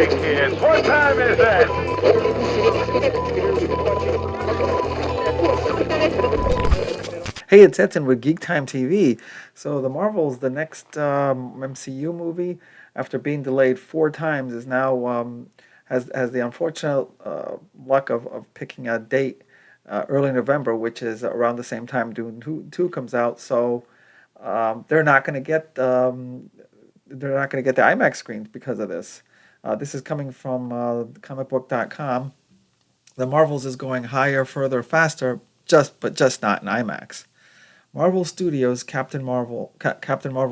Hey kids, what time is it? Hey, it's Edson with GeekTime TV. So, The Marvels, the next MCU movie, after being delayed 4 times, is now has the unfortunate luck of picking a date early November, which is around the same time Dune 2 comes out. So, they're not going to get the IMAX screens because of this. This is coming from comicbook.com. The Marvels is going higher, further, faster, just not in IMAX. Marvel Studios' Captain Marvel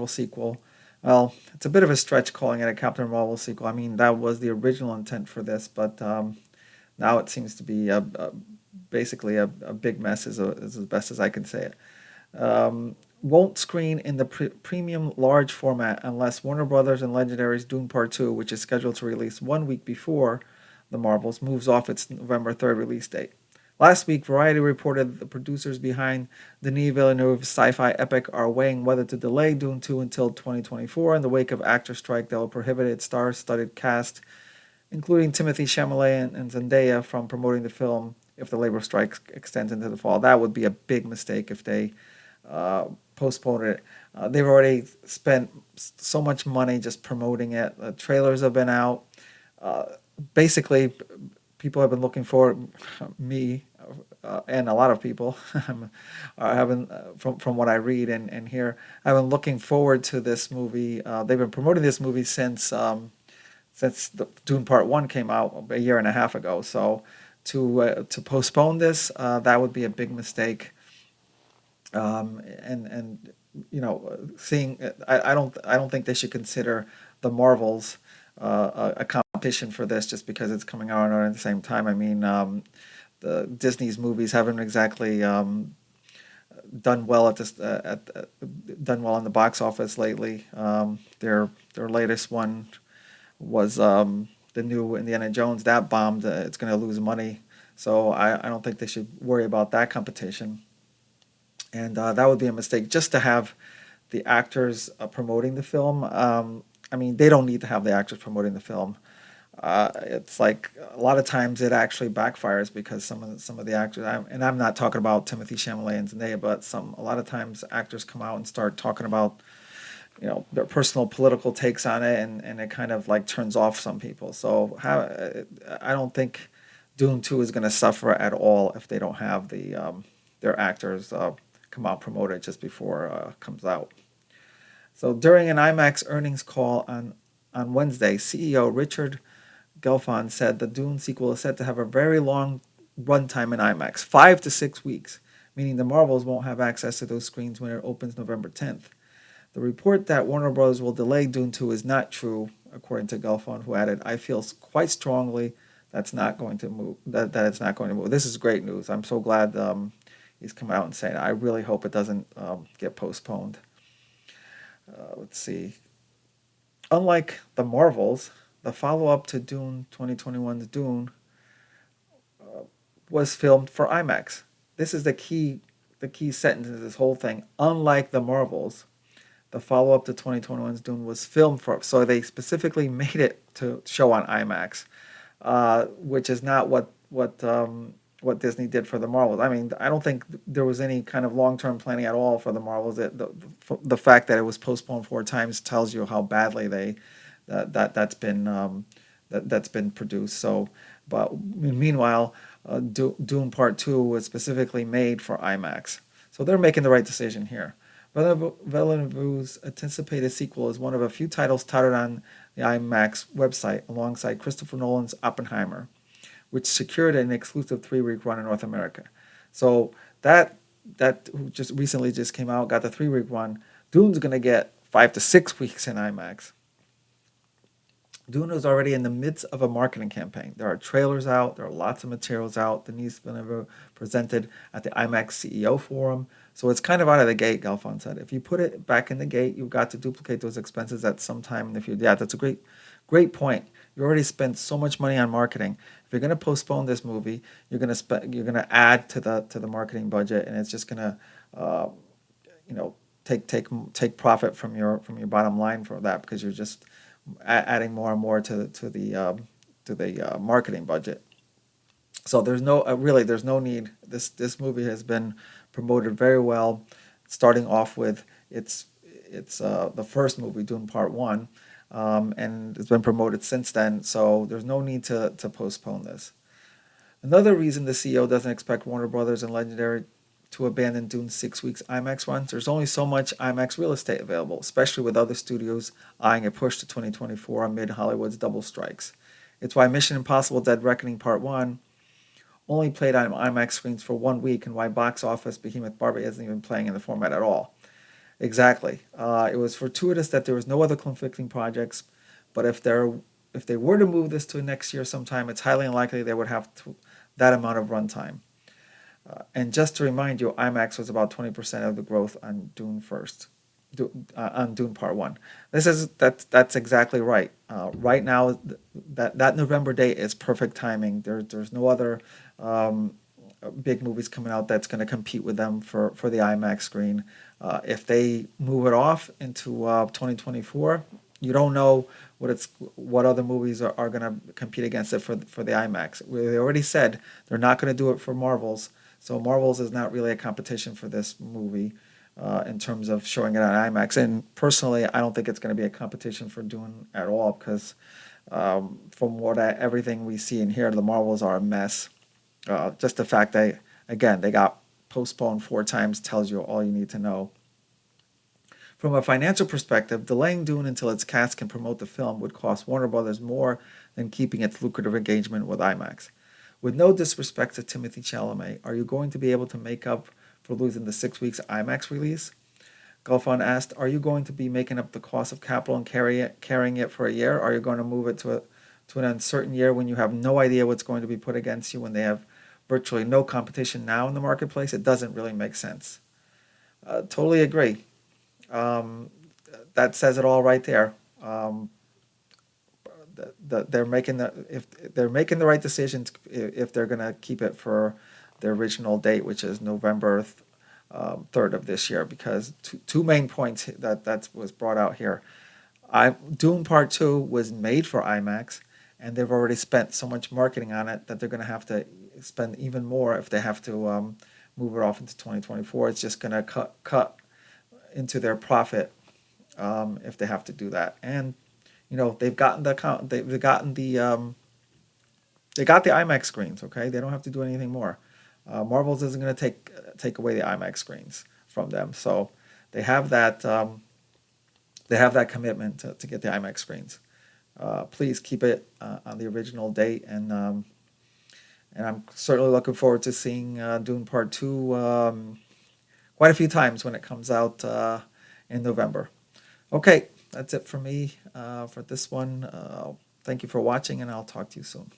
sequel. Well, it's a bit of a stretch calling it a Captain Marvel sequel. I mean, that was the original intent for this, but now it seems to be basically a big mess, is as best as I can say it. Won't screen in the premium large format unless Warner Brothers and Legendary's Dune Part 2, which is scheduled to release 1 week before the Marvels, moves off its November 3rd release date. Last week, Variety reported the producers behind Denis Villeneuve's sci-fi epic are weighing whether to delay Dune 2 until 2024 in the wake of actor strike that will prohibit its star-studded cast, including Timothy Chalamet and Zendaya, from promoting the film if the labor strike extends into the fall. That would be a big mistake if they postpone it. They've already spent so much money just promoting it. The trailers have been out. Uh, Basically, people have been looking for me and a lot of people having from what I read and hear. I've been looking forward to this movie. They've been promoting this movie since the Dune Part One came out a year and a half ago. So to postpone this, that would be a big mistake. And seeing I don't think they should consider the Marvels a competition for this just because it's coming out at the same time. I mean, the Disney's movies haven't exactly done well done well in the box office lately. Their latest one was the new Indiana Jones that bombed. It's going to lose money, so I don't think they should worry about that competition. And that would be a mistake just to have the actors promoting the film. I mean, they don't need to have the actors promoting the film. It's like a lot of times it actually backfires because some of the actors, and I'm not talking about Timothy Chalamet and Zendaya, but a lot of times actors come out and start talking about their personal political takes on it, and it kind of like turns off some people. So I don't think Dune 2 is going to suffer at all if they don't have their actors come out promote it just before it comes out. So during an IMAX earnings call on Wednesday, CEO Richard Gelfond said the Dune sequel is set to have a very long runtime in IMAX, 5 to 6 weeks, meaning the Marvels won't have access to those screens when it opens November 10th. The report that Warner Bros. Will delay Dune 2 is not true, according to Gelfond, who added, "I feel quite strongly that's not going to move. That it's not going to move." This is great news. I'm so glad he's come out and saying, "I really hope it doesn't get postponed." Let's see. Unlike the Marvels, the follow-up to Dune 2021's Dune was filmed for IMAX. This is the key sentence of this whole thing. Unlike the Marvels, the follow-up to 2021's Dune was filmed for, so they specifically made it to show on IMAX, which is not what Disney did for the Marvels. I mean, I don't think there was any kind of long-term planning at all for the Marvels. The fact that it was postponed 4 times tells you how badly that's been produced. So, but meanwhile, Dune Part Two was specifically made for IMAX, so they're making the right decision here. Villeneuve's anticipated sequel is one of a few titles touted on the IMAX website alongside Christopher Nolan's Oppenheimer, which secured an exclusive 3 week run in North America. So that just recently just came out, got the 3 week run. Dune's gonna get 5 to 6 weeks in IMAX. Dune is already in the midst of a marketing campaign. There are trailers out, there are lots of materials out. Denise Villeneuve presented at the IMAX CEO Forum. So it's kind of out of the gate, Galfon said. If you put it back in the gate, you've got to duplicate those expenses at some time in the future. Yeah, that's a great point. You already spent so much money on marketing. If you're going to postpone this movie, you're going to add to the marketing budget, and it's just going to, uh, you know, take profit from your bottom line for that because you're just adding more and more to the marketing budget. So there's no really there's no need. This movie has been promoted very well, starting off with it's the first movie, Dune Part One, and it's been promoted since then. So there's no need to postpone this. Another reason the CEO doesn't expect Warner Brothers and Legendary to abandon Dune's 6 weeks IMAX run, there's only so much IMAX real estate available, especially with other studios eyeing a push to 2024 amid Hollywood's double strikes. It's why Mission Impossible Dead Reckoning Part 1 only played on IMAX screens for 1 week, and why box office behemoth Barbie isn't even playing in the format at all. Exactly. It was fortuitous that there was no other conflicting projects, but if they were to move this to next year sometime, it's highly unlikely they would have that amount of runtime. And just to remind you, IMAX was about 20% of the growth on Dune on Dune Part One. That's exactly right. Right now, that November date is perfect timing. There's no other big movies coming out that's going to compete with them for the IMAX screen. If they move it off into 2024, you don't know what other movies are going to compete against it for the IMAX. They already said they're not going to do it for Marvels, so Marvels is not really a competition for this movie in terms of showing it on IMAX. And personally, I don't think it's going to be a competition for Dune at all, because from everything we see and hear, the Marvels are a mess. Just the fact that, again, they got postponed 4 times tells you all you need to know. From a financial perspective, delaying Dune until its cast can promote the film would cost Warner Brothers more than keeping its lucrative engagement with IMAX. With no disrespect to Timothée Chalamet, are you going to be able to make up for losing the 6 weeks IMAX release? Gelfond asked, are you going to be making up the cost of capital and carrying it for a year? Are you going to move it to an uncertain year when you have no idea what's going to be put against you, when they have virtually no competition now in the marketplace? It doesn't really make sense. Totally agree. That says it all right there. They're making the right decisions if they're going to keep it for the original date, which is November 3rd of this year, because two main points that was brought out here. Dune Part 2 was made for IMAX, and they've already spent so much marketing on it that they're going to have to spend even more if they have to move it off into 2024. It's just going to cut into their profit if they have to do that. And they've gotten the IMAX screens. Okay, they don't have to do anything more. Marvels isn't going to take away the IMAX screens from them, so they have that commitment to get the IMAX screens. Please keep it on the original date, and I'm certainly looking forward to seeing Dune Part 2 quite a few times when it comes out in November. Okay, that's it for me for this one. Thank you for watching, and I'll talk to you soon.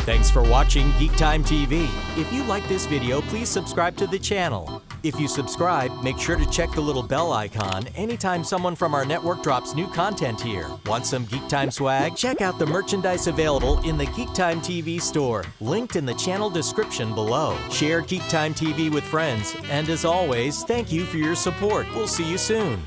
Thanks for watching GeekTime TV. If you like this video, please subscribe to the channel. If you subscribe, make sure to check the little bell icon anytime someone from our network drops new content here. Want some GeekTime swag? Check out the merchandise available in the GeekTime TV store, linked in the channel description below. Share GeekTime TV with friends, and as always, thank you for your support. We'll see you soon.